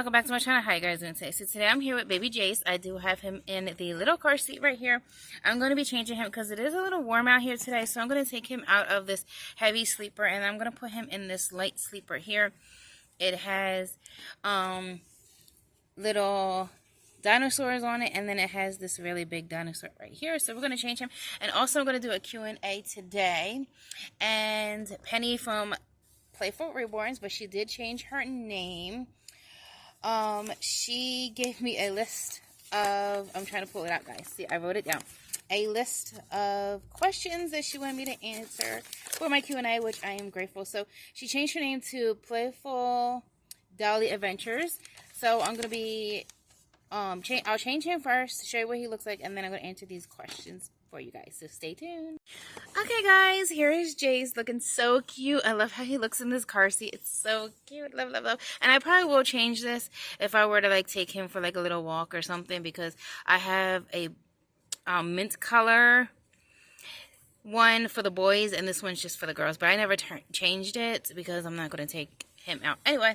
welcome back to my channel. How you guys doing today? So today I'm here with baby Jace. I do have him in the little car seat right here. I'm going to be changing him because it is a little warm out here today. So I'm going to take him out of this heavy sleeper and I'm going to put him in this light sleeper here. It has little dinosaurs on it, and then it has this really big dinosaur right here. So we're going to change him. And also I'm going to do a Q&A today. And Penny from Playful Reborns, but she did change her name. She gave me a list of, I'm trying to pull it out, guys. See, I wrote it down. A list of questions that she wanted me to answer for my Q&A, which I am grateful. So she changed her name to Playful Dolly Adventures. So I'm going to be, I'll change him first, show you what he looks like, and then I'm going to answer these questions for you guys, so stay tuned. Okay guys, here is Jace looking so cute. I love how he looks in this car seat. It's so cute. Love, love, love. And I probably will change this if I were to like take him for like a little walk or something, because I have a mint color one for the boys and this one's just for the girls, but I never changed it because I'm not going to take him out anyway.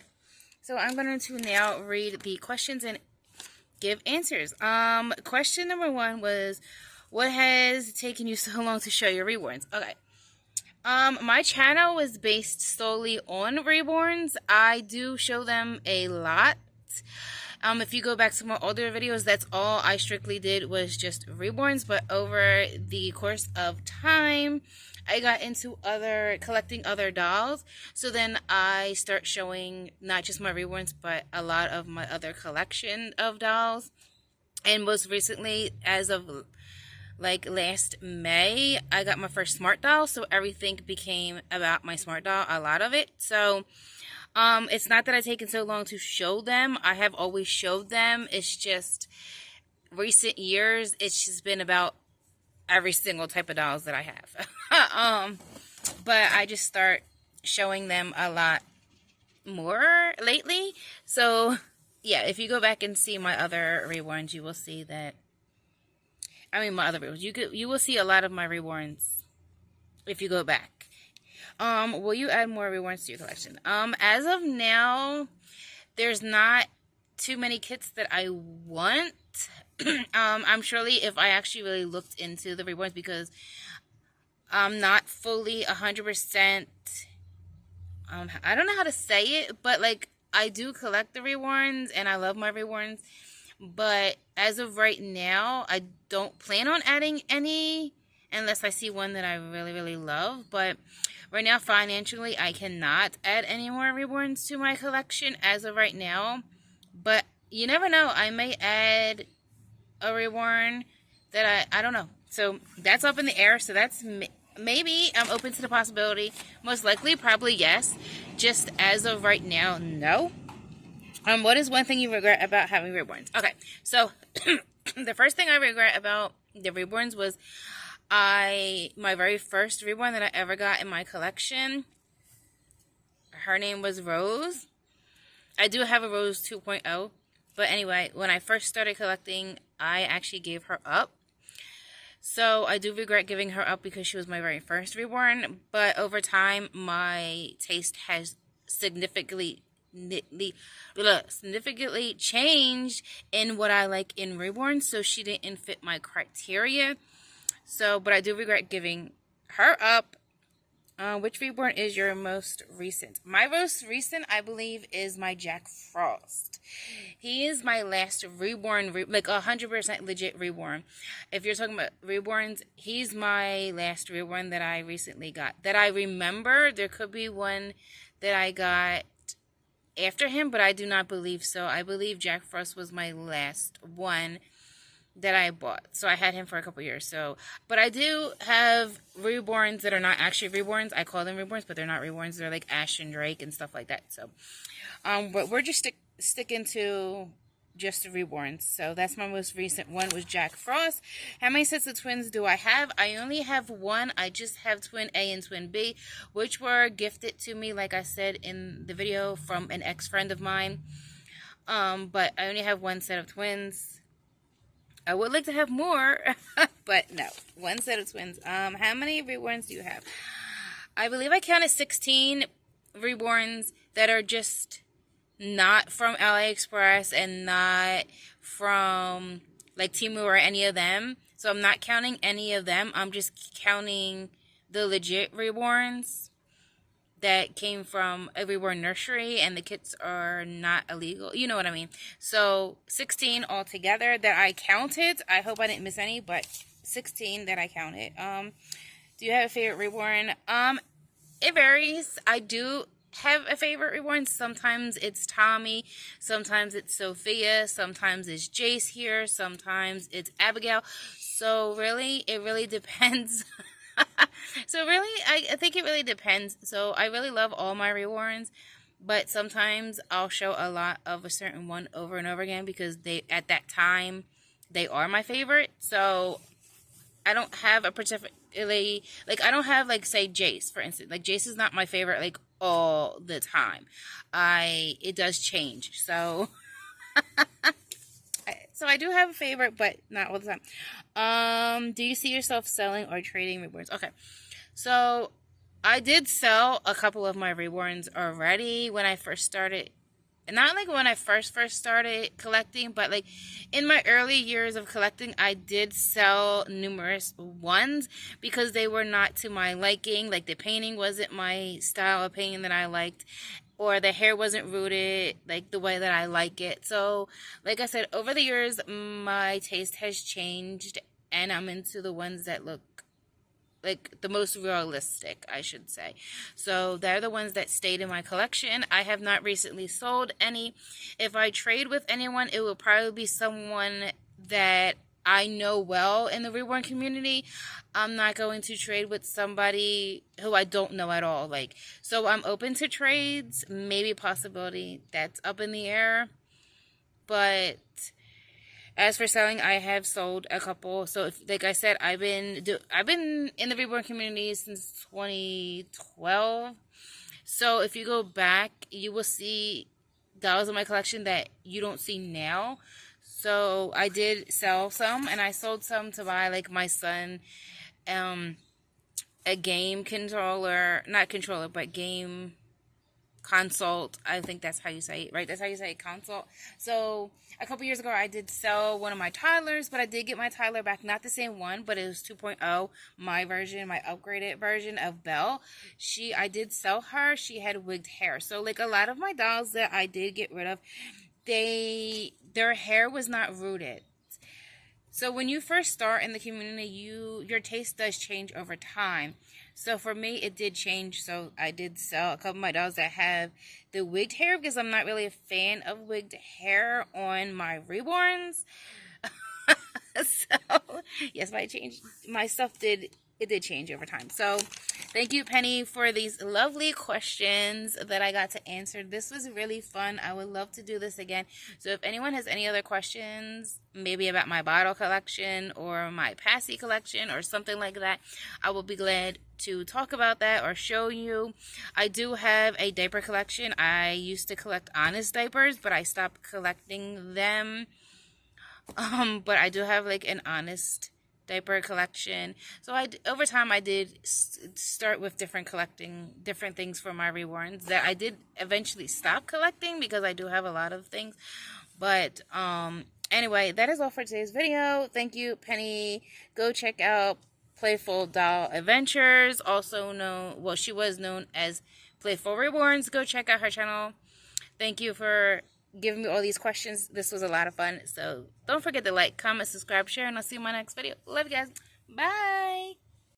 So I'm going to now read the questions and give answers. Question number 1 was, what has taken you so long to show your Reborns? Okay. My channel was based solely on Reborns. I do show them a lot. If you go back to my older videos, that's all I strictly did was just Reborns. But over the course of time, I got into collecting other dolls. So then I start showing not just my Reborns, but a lot of my other collection of dolls. And most recently, as of like last May, I got my first smart doll, so everything became about my smart doll, a lot of it. So it's not that I've taken so long to show them. I have always showed them. It's just recent years, it's just been about every single type of dolls that I have. But I just start showing them a lot more lately. So yeah, if you go back and see my other Reborns, you will see that, my other Reborns. You will see a lot of my Reborns if you go back. Will you add more Reborns to your collection? As of now, there's not too many kits that I want. I'm surely if I actually really looked into the Reborns, because I'm not fully 100%. I don't know how to say it, but like I do collect the Reborns and I love my Reborns. But as of right now, I don't plan on adding any unless I see one that I really, really love. But right now, financially, I cannot add any more Reborns to my collection as of right now. But you never know. I may add a Reborn that I don't know. So that's up in the air. So that's maybe I'm open to the possibility. Most likely, probably yes. Just as of right now, no. What is one thing you regret about having Reborns? Okay, so the first thing I regret about the Reborns was my very first Reborn that I ever got in my collection. Her name was Rose. I do have a Rose 2.0, but anyway, when I first started collecting, I actually gave her up. So I do regret giving her up because she was my very first Reborn, but over time, my taste has significantly changed in what I like in Reborn, so she didn't fit my criteria. So, but I do regret giving her up. Which Reborn is your most recent? My most recent, I believe, is my Jack Frost. He is my last Reborn, like 100% legit Reborn. If you're talking about Reborns, he's my last Reborn that I recently got. That I remember, there could be one that I got after him, but I do not believe so. I believe Jack Frost was my last one that I bought. So I had him for a couple years. So, but I do have Reborns that are not actually Reborns. I call them Reborns, but they're not Reborns. They're like Ash and Drake and stuff like that. So, but we're just sticking to just the Reborns. So that's my most recent one, was Jack Frost. How many sets of twins do I have? I only have one. I just have twin A and twin B, which were gifted to me, like I said in the video, from an ex-friend of mine. But I only have one set of twins. I would like to have more, but no, one set of twins. How many Reborns do you have? I believe I counted 16 Reborns that are just not from AliExpress and not from like Temu or any of them. So I'm not counting any of them. I'm just counting the legit Reborns that came from a Reborn nursery, and the kits are not illegal. You know what I mean? So 16 altogether that I counted. I hope I didn't miss any, but 16 that I counted. Do you have a favorite Reborn? It varies. I do have a favorite Reborn. Sometimes it's Tommy, sometimes it's Sophia, sometimes it's Jace here, sometimes it's Abigail. So really, it really depends. So really, I think it really depends. So I really love all my Reborns, but sometimes I'll show a lot of a certain one over and over again because they, at that time, they are my favorite. So I don't have a particularly, like, I don't have, like, say, Jace, for instance. Like, Jace is not my favorite, like, all the time. It does change. So, so I do have a favorite, but not all the time. Do you see yourself selling or trading Reborns? Okay. So, I did sell a couple of my Reborns already when I first started. Not like when I first started collecting, but like in my early years of collecting, I did sell numerous ones because they were not to my liking. Like the painting wasn't my style of painting that I liked, or the hair wasn't rooted like the way that I like it. So like I said, over the years, my taste has changed and I'm into the ones that look like the most realistic, I should say. So they're the ones that stayed in my collection. I have not recently sold any. If I trade with anyone, it will probably be someone that I know well in the Reborn community. I'm not going to trade with somebody who I don't know at all. Like, so I'm open to trades, maybe a possibility that's up in the air. But as for selling, I have sold a couple. So, if, like I said, I've been in the Reborn community since 2012. So, if you go back, you will see dolls in my collection that you don't see now. So, I did sell some, and I sold some to buy, like, my son, a game controller, not controller, but game consult. I think that's how you say it, right? That's how you say it, consult. So a couple years ago, I did sell one of my toddlers, but I did get my toddler back. Not the same one, but it was 2.0, my version, my upgraded version of Belle. I did sell her. She had wigged hair. So like a lot of my dolls that I did get rid of, their hair was not rooted. So when you first start in the community, your taste does change over time. So for me, it did change. So I did sell a couple of my dolls that have the wigged hair because I'm not really a fan of wigged hair on my Reborns. So yes, my stuff did change over time. So thank you, Penny, for these lovely questions that I got to answer. This was really fun. I would love to do this again. So if anyone has any other questions, maybe about my bottle collection or my passy collection or something like that, I will be glad to talk about that or show you. I do have a diaper collection. I used to collect Honest diapers, but I stopped collecting them. But I do have like an Honest diaper collection. So over time I did start with collecting different things for my Reborns that I did eventually stop collecting because I do have a lot of things. But anyway, that is all for today's video. Thank you, Penny. Go check out Playful Doll Adventures, also known, well, she was known as Playful Reborns. Go check out her channel. Thank you for giving me all these questions. This was a lot of fun. So don't forget to like, comment, subscribe, share, and I'll see you in my next video. Love you guys. Bye.